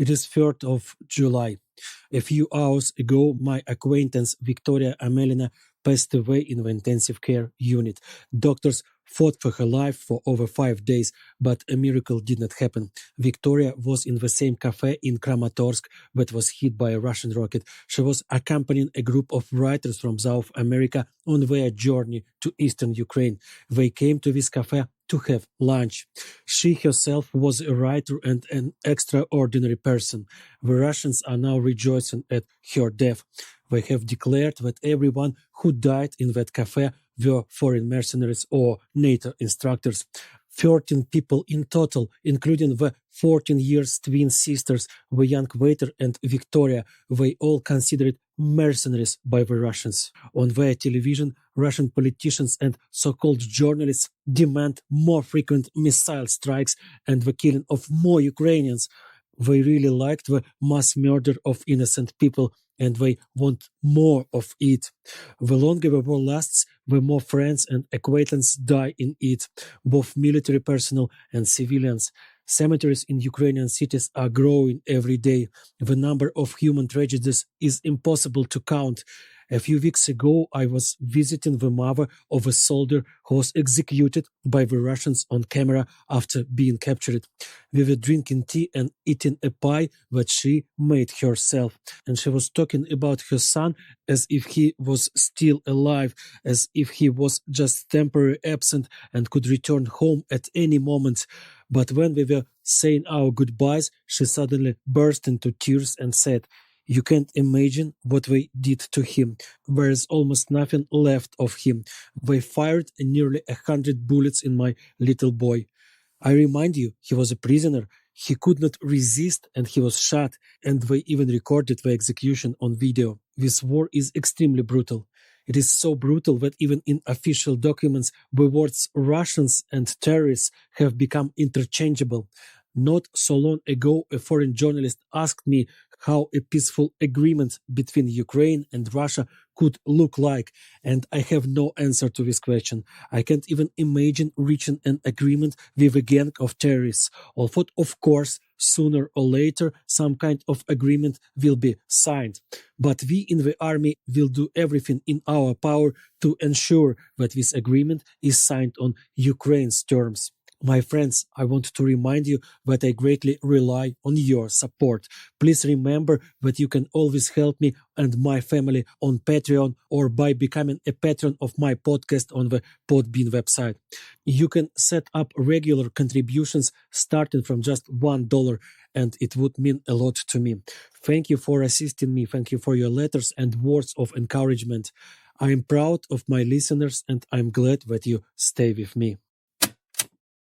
It is 3rd of July. A few hours ago, my acquaintance Victoria Amelina passed away in the intensive care unit. Doctors fought for her life for over 5 days, but a miracle did not happen. Victoria was in the same cafe in Kramatorsk that was hit by a Russian rocket. She was accompanying a group of writers from South America on their journey to eastern Ukraine. They came to this cafe to have lunch. She herself was a writer and an extraordinary person. The Russians are now rejoicing at her death. They have declared that everyone who died in that cafe were foreign mercenaries or NATO instructors. 13 people in total, including the 14-year twin sisters, the young waiter and Victoria, they all considered mercenaries by the Russians. On their television, Russian politicians and so-called journalists demand more frequent missile strikes and the killing of more Ukrainians. They really liked the mass murder of innocent people, and they want more of it. The longer the war lasts, the more friends and acquaintances die in it, both military personnel and civilians. Cemeteries in Ukrainian cities are growing every day. The number of human tragedies is impossible to count. A few weeks ago, I was visiting the mother of a soldier who was executed by the Russians on camera after being captured. We were drinking tea and eating a pie that she made herself, and she was talking about her son as if he was still alive, as if he was just temporarily absent and could return home at any moment. But when we were saying our goodbyes, she suddenly burst into tears and said, "You can't imagine what they did to him. There is almost nothing left of him. They fired nearly 100 bullets in my little boy. I remind you, he was a prisoner. He could not resist and he was shot, and they even recorded the execution on video. This war is extremely brutal. It is so brutal that even in official documents, the words Russians and terrorists have become interchangeable. Not so long ago, a foreign journalist asked me how a peaceful agreement between Ukraine and Russia could look like, and I have no answer to this question. I can't even imagine reaching an agreement with a gang of terrorists, although, of course, sooner or later, some kind of agreement will be signed. But we in the army will do everything in our power to ensure that this agreement is signed on Ukraine's terms. My friends, I want to remind you that I greatly rely on your support. Please remember that you can always help me and my family on Patreon or by becoming a patron of my podcast on the Podbean website. You can set up regular contributions starting from just $1, and it would mean a lot to me. Thank you for assisting me. Thank you for your letters and words of encouragement. I am proud of my listeners, and I'm glad that you stay with me.